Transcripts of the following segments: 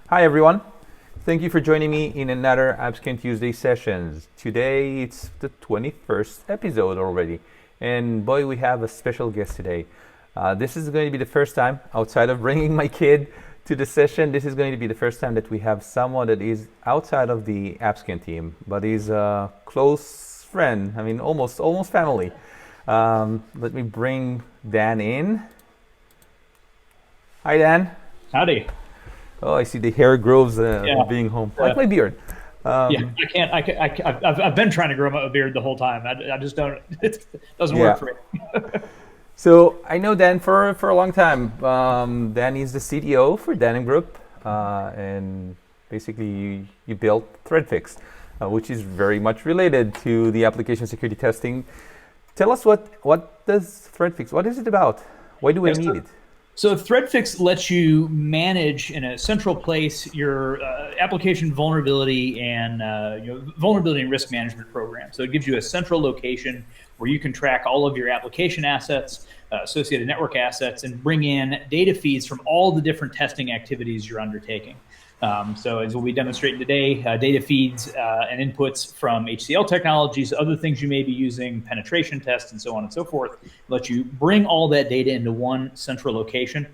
Hi everyone. Thank you for joining me in another AppScan Tuesday sessions. Today it's the 21st episode already. And boy, we have a special guest today. This is going to be the first time, outside of bringing my kid to the session, this is going to be the first time that we have someone that is outside of the AppScan team, but is a close friend. I mean, almost family. Let me bring Dan in. Hi, Dan. Howdy. Oh, I see the hair grows being home. Like my beard. Yeah, I've been trying to grow a beard the whole time. I just don't. It doesn't work for me. So I know Dan for a long time. Dan is the CTO for Denim Group, and basically you built ThreadFix, which is very much related to the application security testing. Tell us what does ThreadFix? What is it about? Why do we need it? So ThreadFix lets you manage in a central place your application vulnerability and vulnerability and risk management program. So it gives you a central location where you can track all of your application assets, associated network assets, and bring in data feeds from all the different testing activities you're undertaking. So as we'll be demonstrating today, data feeds and inputs from HCL technologies, other things you may be using, penetration tests, and so on and so forth, let you bring all that data into one central location,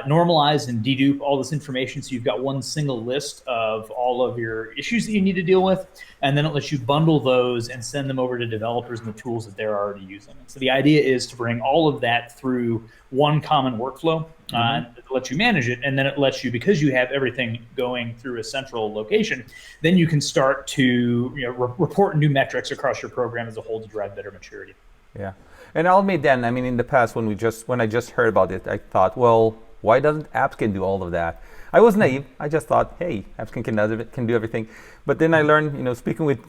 normalize and dedupe all this information so you've got one single list of all of your issues that you need to deal with, and then it lets you bundle those and send them over to developers and the tools that they're already using. So the idea is to bring all of that through one common workflow. It lets you manage it, and then it lets you, because you have everything going through a central location, then you can start to report new metrics across your program as a whole to drive better maturity. Yeah, and I'll admit, Dan, I mean, in the past when I just heard about it, I thought, well, why doesn't AppScan do all of that? I was naive. I just thought, hey, AppScan can do everything. But then I learned, speaking with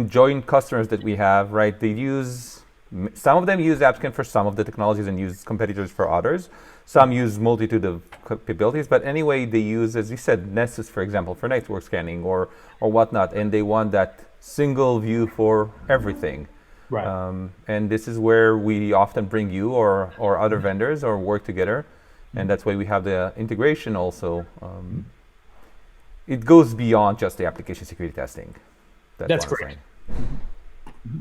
joint customers that we have, right? Some of them use AppScan for some of the technologies and use competitors for others. Some use multitude of capabilities, but anyway, they use, as you said, Nessus, for example, for network scanning or whatnot, and they want that single view for everything. Right. And this is where we often bring you or other vendors or work together, and that's why we have the integration also. It goes beyond just the application security testing. That's correct.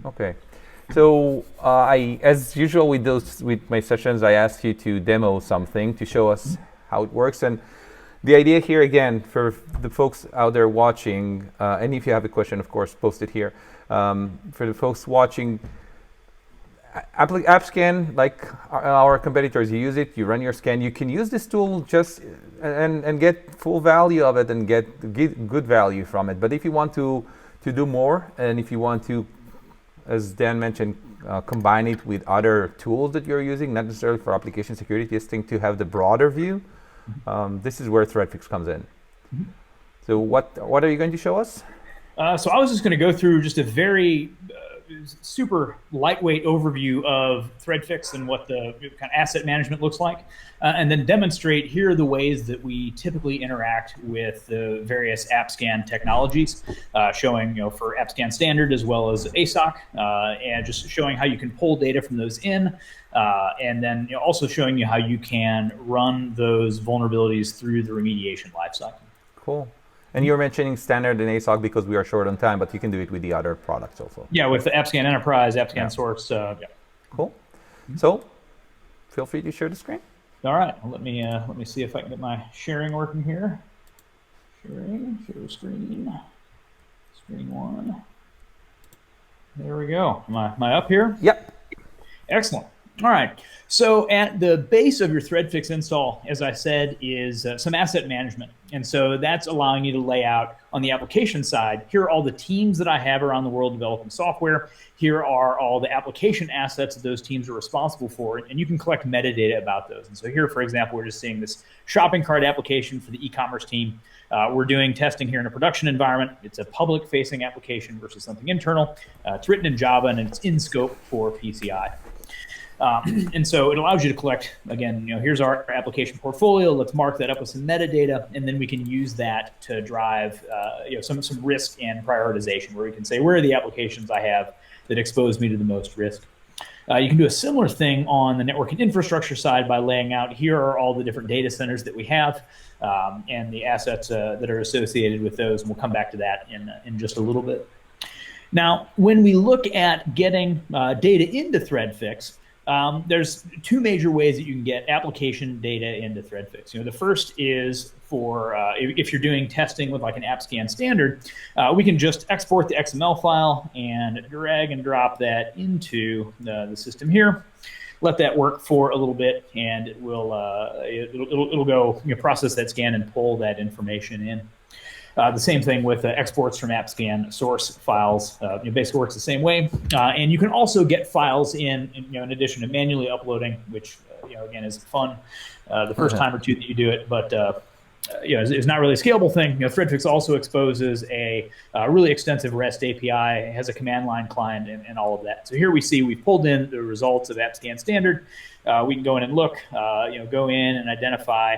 Okay. So as usual with my sessions, I ask you to demo something to show us how it works. And the idea here, again, for the folks out there watching, and if you have a question, of course, post it here. For the folks watching, AppScan, like our competitors, you use it, you run your scan. You can use this tool just and get full value of it and get good value from it. But if you want to do more, and if you want to, as Dan mentioned, combine it with other tools that you're using, not necessarily for application security testing, to have the broader view. This is where ThreadFix comes in. So what are you going to show us? So I was just going to go through just a very super lightweight overview of ThreadFix and what the kind of asset management looks like, and then demonstrate here are the ways that we typically interact with the various AppScan technologies, showing for AppScan Standard as well as ASOC, and just showing how you can pull data from those in, and then also showing you how you can run those vulnerabilities through the remediation lifecycle. Cool. And you're mentioning Standard and ASOC because we are short on time, but you can do it with the other products also. Yeah, with the AppScan Enterprise, AppScan Source. Yeah. Cool. So, feel free to share the screen. All right. Well, let me see if I can get my sharing working here. Share screen. Screen one. There we go. Am I up here? Yep. Excellent. All right. So at the base of your ThreadFix install, as I said, is some asset management. And so that's allowing you to lay out on the application side, here are all the teams that I have around the world developing software. Here are all the application assets that those teams are responsible for, and you can collect metadata about those. And so here, for example, we're just seeing this shopping cart application for the e-commerce team. We're doing testing here in a production environment. It's a public-facing application versus something internal. It's written in Java, and it's in scope for PCI. And so it allows you to collect, again, here's our application portfolio. Let's mark that up with some metadata, and then we can use that to drive some risk and prioritization, where we can say, where are the applications I have that expose me to the most risk? You can do a similar thing on the network and infrastructure side by laying out, here are all the different data centers that we have, and the assets that are associated with those, and we'll come back to that in just a little bit. Now, when we look at getting data into ThreadFix, there's two major ways that you can get application data into ThreadFix. The first is for if you're doing testing with like an AppScan Standard, we can just export the XML file and drag and drop that into the system here. Let that work for a little bit, and it will it'll go process that scan and pull that information in. The same thing with exports from AppScan source files. It basically works the same way. And you can also get files in addition to manually uploading, which again is fun the first time or two that you do it, but it's not really a scalable thing. ThreadFix also exposes a really extensive REST API, it has a command line client, and all of that. So here we see we've pulled in the results of AppScan Standard. We can go in and look, go in and identify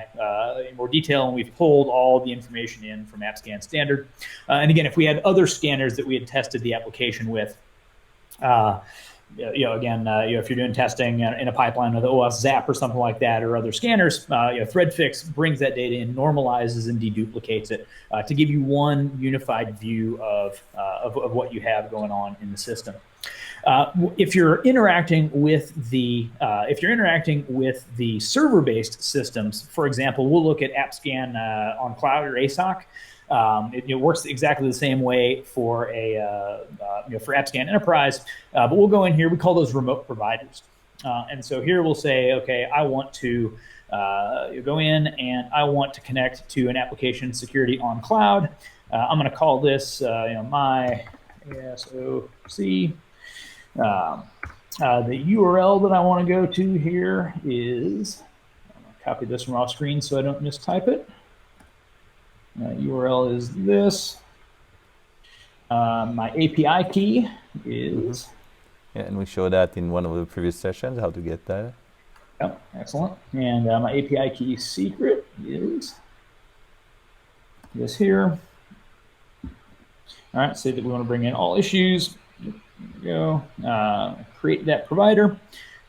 in more detail, and we've pulled all the information in from AppScan Standard. And again, if we had other scanners that we had tested the application with, if you're doing testing in a pipeline with OS Zap or something like that, or other scanners, ThreadFix brings that data in, normalizes and deduplicates it to give you one unified view of what you have going on in the system. If you're interacting with the server-based systems, for example, we'll look at AppScan on cloud or ASOC. It works exactly the same way for for AppScan Enterprise, but we'll go in here. We call those remote providers, and so here we'll say, okay, I want to go in and I want to connect to an application security on cloud. I'm going to call this my ASOC. The URL that I want to go to here is, I'm going to copy this from off screen so I don't mistype it. URL is this. My API key is. Yeah, and we showed that in one of the previous sessions, how to get that. Yep, excellent. And my API key secret is this here. All right, say that we want to bring in all issues. There we go. Create that provider.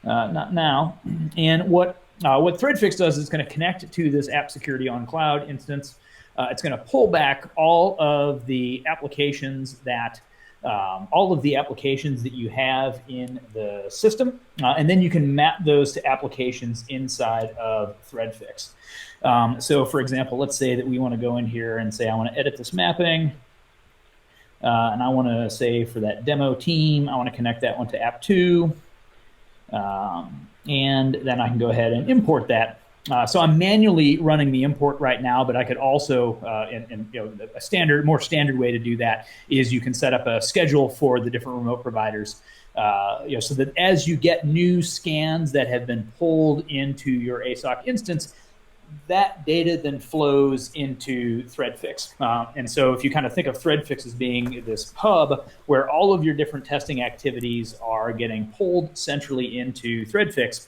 Not now. And what ThreadFix does is it's going to connect to this app security on cloud instance. It's going to pull back all of the applications that you have in the system, and then you can map those to applications inside of ThreadFix. So, for example, let's say that we want to go in here and say I want to edit this mapping, and I want to say for that demo team, I want to connect that one to App2, and then I can go ahead and import that. So I'm manually running the import right now, but I could also, a more standard way to do that is you can set up a schedule for the different remote providers, so that as you get new scans that have been pulled into your ASOC instance, that data then flows into ThreadFix. And so if you kind of think of ThreadFix as being this hub where all of your different testing activities are getting pulled centrally into ThreadFix,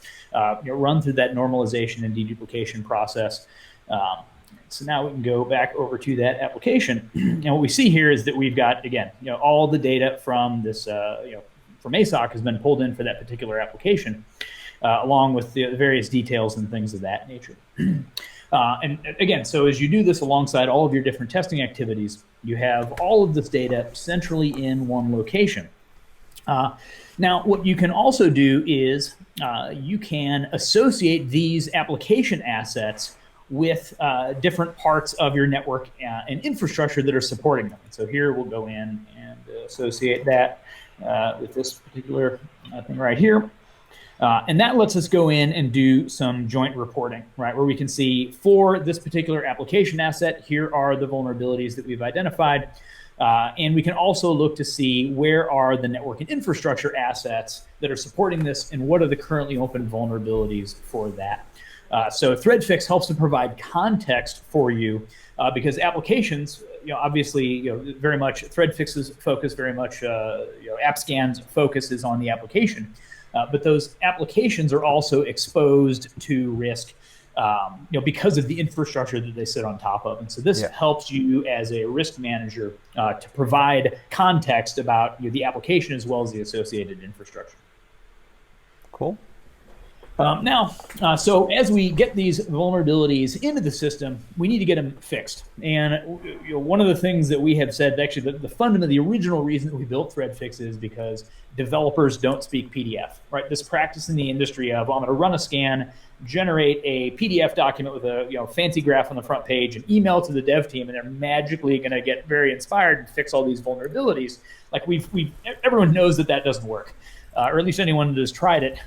run through that normalization and deduplication process. So now we can go back over to that application. And what we see here is that we've got, again, all the data from this, from ASOC has been pulled in for that particular application. Along with the various details and things of that nature. And again, so as you do this alongside all of your different testing activities, you have all of this data centrally in one location. Now, what you can also do is you can associate these application assets with different parts of your network and infrastructure that are supporting them. So here we'll go in and associate that with this particular thing right here. And that lets us go in and do some joint reporting, right? Where we can see for this particular application asset, here are the vulnerabilities that we've identified. And we can also look to see where are the network and infrastructure assets that are supporting this and what are the currently open vulnerabilities for that. So ThreadFix helps to provide context for you because applications, obviously, very much ThreadFix's focus, very much, AppScan's focus is on the application. But those applications are also exposed to risk, because of the infrastructure that they sit on top of. And so this helps you as a risk manager to provide context about the application as well as the associated infrastructure. Cool. So as we get these vulnerabilities into the system, we need to get them fixed. And one of the things that we have said, actually, the fundamental, the original reason that we built ThreadFix is because developers don't speak PDF, right? This practice in the industry of, I'm going to run a scan, generate a PDF document with a fancy graph on the front page, and email to the dev team, and they're magically going to get very inspired and fix all these vulnerabilities. Like everyone knows that doesn't work. Or at least anyone that has tried it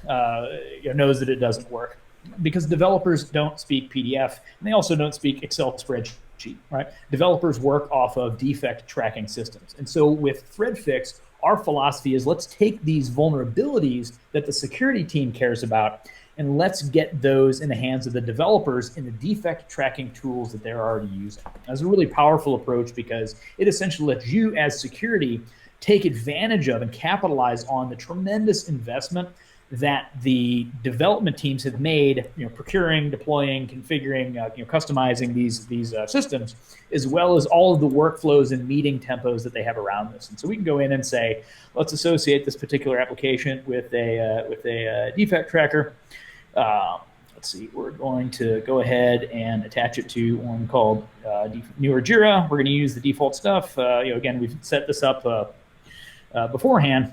knows that it doesn't work, because developers don't speak PDF, and they also don't speak Excel spreadsheet, right? Developers work off of defect tracking systems. And so with ThreadFix, our philosophy is, let's take these vulnerabilities that the security team cares about, and let's get those in the hands of the developers in the defect tracking tools that they're already using. That's a really powerful approach, because it essentially lets you as security take advantage of and capitalize on the tremendous investment that the development teams have made, procuring, deploying, configuring, customizing these systems, as well as all of the workflows and meeting tempos that they have around this. And so we can go in and say, let's associate this particular application with a defect tracker. Let's see, we're going to go ahead and attach it to one called newer Jira. We're going to use the default stuff. Again, we've set this up beforehand.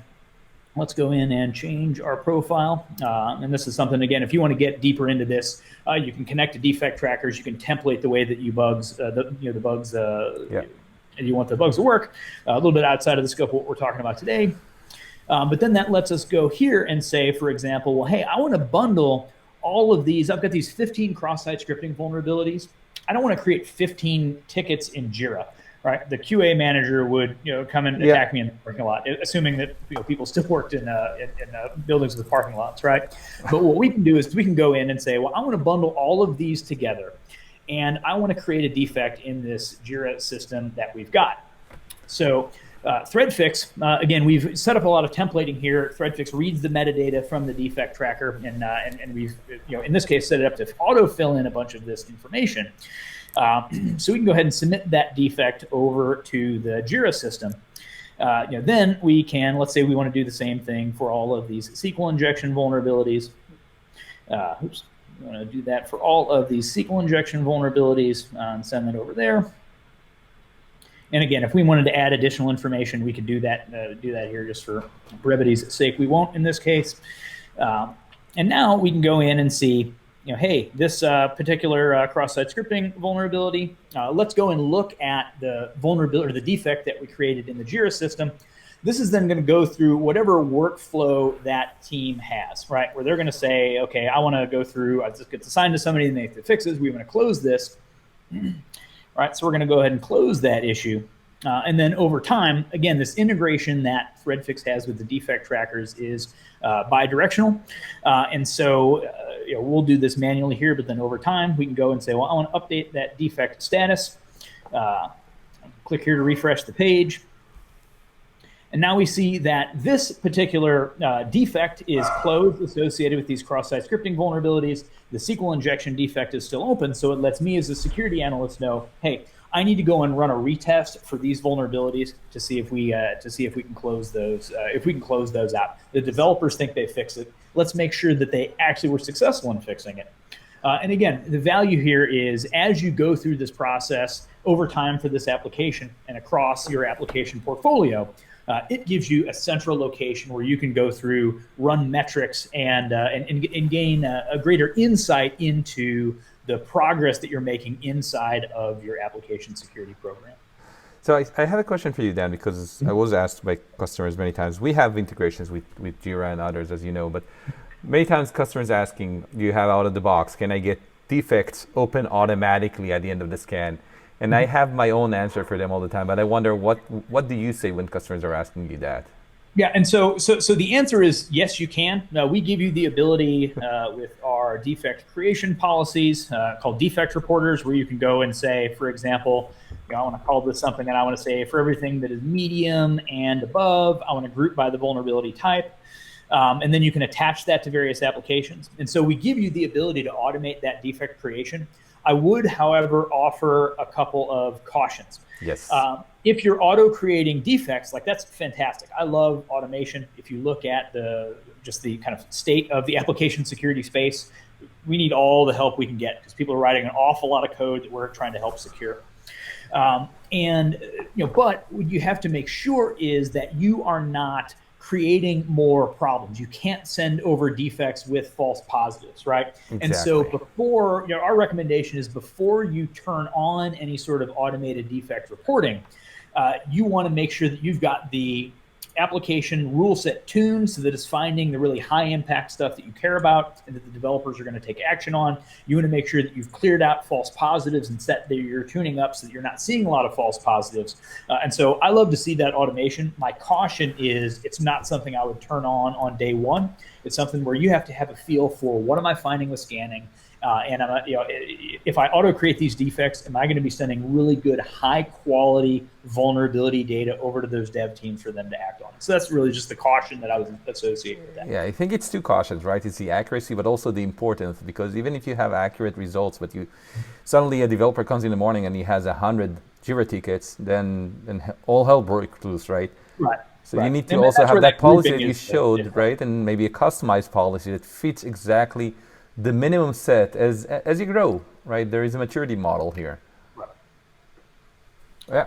Let's go in and change our profile. And this is something, again, if you want to get deeper into this, you can connect to defect trackers. You can template the way that you bugs, you want the bugs to work. A little bit outside of the scope of what we're talking about today. But then that lets us go here and say, for example, well, hey, I want to bundle all of these. I've got these 15 cross-site scripting vulnerabilities. I don't want to create 15 tickets in Jira. Right, the QA manager would come and attack me in the parking lot, assuming that people still worked in buildings with parking lots, right? But what we can do is we can go in and say, well, I want to bundle all of these together, and I want to create a defect in this Jira system that we've got. So ThreadFix, again, we've set up a lot of templating here. ThreadFix reads the metadata from the defect tracker, and we've in this case set it up to auto fill in a bunch of this information. So we can go ahead and submit that defect over to the Jira system. Then we can, let's say we want to do the same thing for all of these SQL injection vulnerabilities. We want to do that for all of these SQL injection vulnerabilities and send that over there. And again, if we wanted to add additional information, we could do that here just for brevity's sake. We won't in this case. And now we can go in and see, hey, this particular cross-site scripting vulnerability, let's go and look at the vulnerability or the defect that we created in the Jira system. This is then going to go through whatever workflow that team has, right? Where they're going to say, okay, I want to go through, it gets assigned to somebody and they have to fix it. We want to close this. Right, so we're going to go ahead and close that issue. And then over time, again, this integration that ThreadFix has with the defect trackers is bi-directional. And so we'll do this manually here, but then over time, we can go and say, well, I want to update that defect status. Click here to refresh the page. And now we see that this particular defect is closed associated with these cross-site scripting vulnerabilities. The SQL injection defect is still open, so it lets me as a security analyst know, hey, I need to go and run a retest for these vulnerabilities to see if we can close those out. The developers think they fixed it. Let's make sure that they actually were successful in fixing it. And again, the value here is as you go through this process over time for this application and across your application portfolio, it gives you a central location where you can go through, run metrics, and gain a greater insight into the progress that you're making inside of your application security program. So I have a question for you, Dan, because I was asked by customers many times. We have integrations with Jira and others, as you know, but many times customers asking, do you have out of the box, can I get defects open automatically at the end of the scan? And I have my own answer for them all the time, but I wonder what do you say when customers are asking you that? Yeah, and so the answer is yes, you can. We give you the ability with our defect creation policies called Defect Reporters, where you can go and say, for example, I want to call this something, and I want to say for everything that is medium and above, I want to group by the vulnerability type. And then you can attach that to various applications. And so we give you the ability to automate that defect creation. I would, however, offer a couple of cautions. Yes. If you're auto-creating defects, like that's fantastic. I love automation. If you look at just the kind of state of the application security space, we need all the help we can get because people are writing an awful lot of code that we're trying to help secure. But what you have to make sure is that you are not creating more problems. You can't send over defects with false positives, right? Exactly. And so before, our recommendation is before you turn on any sort of automated defect reporting, you want to make sure that you've got the application rule set tuned so that it's finding the really high impact stuff that you care about and that the developers are going to take action on. You want to make sure that you've cleared out false positives and set your tuning up so that you're not seeing a lot of false positives. And so I love to see that automation. My caution is it's not something I would turn on day one. It's something where you have to have a feel for what am I finding with scanning. And if I auto create these defects, am I going to be sending really good, high quality vulnerability data over to those dev teams for them to act on? So that's really just the caution that I would associate with that. Yeah, I think it's two cautions, right? It's the accuracy, but also the importance, because even if you have accurate results, but suddenly a developer comes in the morning and he has 100 Jira tickets, then all hell breaks loose, right? Right. So you need to also have that policy that you showed, right? And maybe a customized policy that fits exactly the minimum set as you grow, right? There is a maturity model here. Right. Yeah.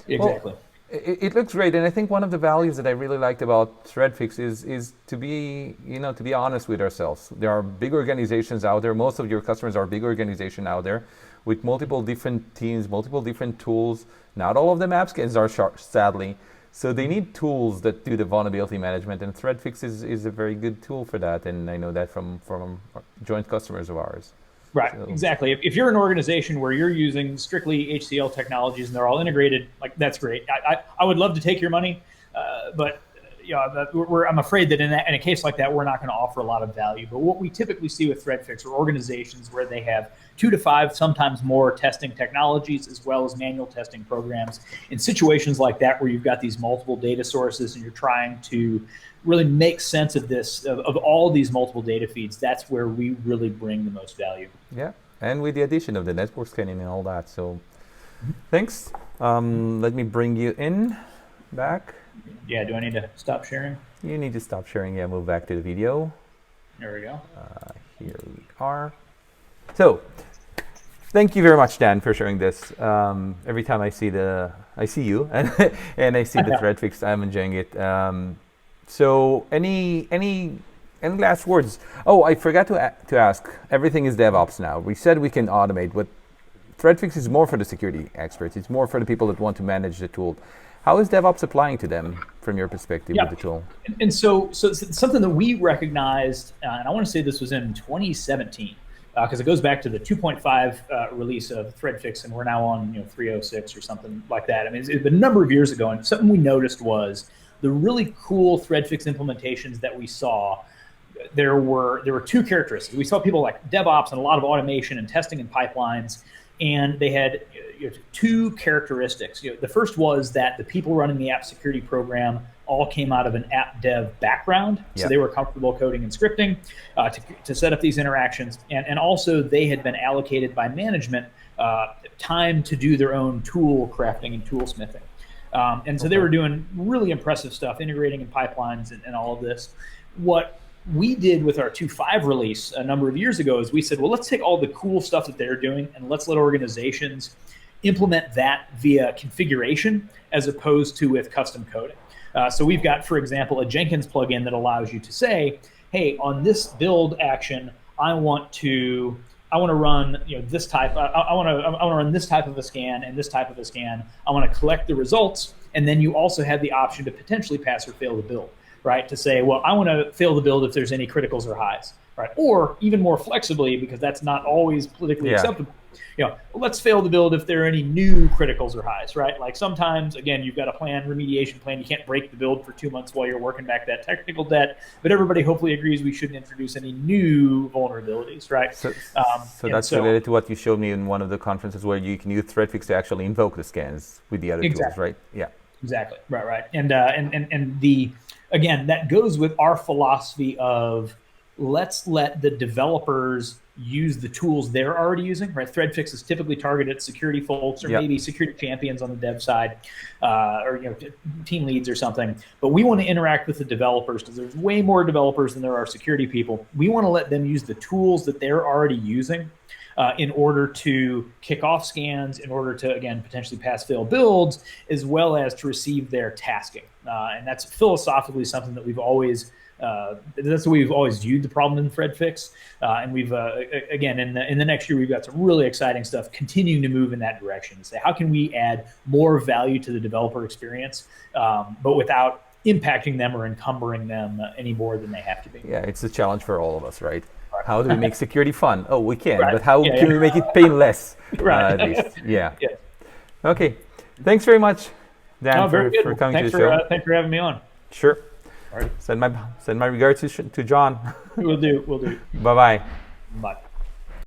Exactly. Well, it looks great, and I think one of the values that I really liked about ThreadFix is to be honest with ourselves. There are big organizations out there. Most of your customers are big organizations out there with multiple different teams, multiple different tools. Not all of them AppScans are, sadly. So they need tools that do the vulnerability management, and ThreadFix is a very good tool for that, and I know that from joint customers of ours. Right, so. Exactly. If you're an organization where you're using strictly HCL technologies and they're all integrated, like that's great. I would love to take your money, but I'm afraid that in a case like that, we're not going to offer a lot of value. But what we typically see with ThreadFix are organizations where they have 2 to 5, sometimes more testing technologies, as well as manual testing programs. In situations like that, where you've got these multiple data sources and you're trying to really make sense of this, of all these multiple data feeds, that's where we really bring the most value. Yeah, and with the addition of the network scanning and all that. So thanks. Let me bring you back. Yeah, do I need to stop sharing? You need to stop sharing. Yeah, move back to the video. There we go. Here we are. So, thank you very much, Dan, for sharing this. Every time I see you and I see the ThreadFix, I'm enjoying it. So, any last words? Oh, I forgot to ask. Everything is DevOps now. We said we can automate, but ThreadFix is more for the security experts. It's more for the people that want to manage the tool. How is DevOps applying to them from your perspective with the tool? And so it's something that we recognized, and I want to say this was in 2017, because it goes back to the 2.5 release of ThreadFix, and we're now on 3.06 or something like that. I mean, it's a number of years ago, and something we noticed was the really cool ThreadFix implementations that we saw. There were 2 characteristics. We saw people like DevOps and a lot of automation and testing and pipelines, and they had 2 characteristics. The first was that the people running the app security program all came out of an app dev background, so they were comfortable coding and scripting to set up these interactions, and also they had been allocated by management time to do their own tool crafting and tool smithing. And so they were doing really impressive stuff, integrating in pipelines and all of this. What we did with our 2.5 release a number of years ago is we said, well, let's take all the cool stuff that they're doing and let's let organizations implement that via configuration as opposed to with custom coding. So we've got, for example, a Jenkins plugin that allows you to say, hey, on this build action, I want to run this type. I want to run this type of a scan and this type of a scan. I want to collect the results, and then you also have the option to potentially pass or fail the build. Right, to say, well, I want to fail the build if there's any criticals or highs, right? Or even more flexibly, because that's not always politically acceptable. Let's fail the build if there are any new criticals or highs, right? Like sometimes, again, you've got a remediation plan. You can't break the build for 2 months while you're working back that technical debt. But everybody hopefully agrees we shouldn't introduce any new vulnerabilities, right? So that's related to what you showed me in one of the conferences where you can use ThreadFix to actually invoke the scans with the other tools, right? Yeah. Exactly. Right. And again, that goes with our philosophy of let's let the developers use the tools they're already using, right? ThreadFix is typically targeted at security folks or maybe security champions on the dev side, or team leads or something. But we want to interact with the developers because there's way more developers than there are security people. We want to let them use the tools that they're already using in order to kick off scans, in order to, again, potentially pass-fail builds, as well as to receive their tasking. And that's philosophically something that we've always that's the way we've always viewed the problem in ThreadFix, and we've again in the next year we've got some really exciting stuff continuing to move in that direction to say how can we add more value to the developer experience, but without impacting them or encumbering them any more than they have to be. Yeah, it's a challenge for all of us, right? How do we make security fun? Oh, we can, but how Yeah, can we make it painless? Right. At least, yeah. Okay, thanks very much, Dan, for coming to the show. Thanks for having me on. Sure. All right. Send my regards to John. We'll do. Bye-bye. Bye.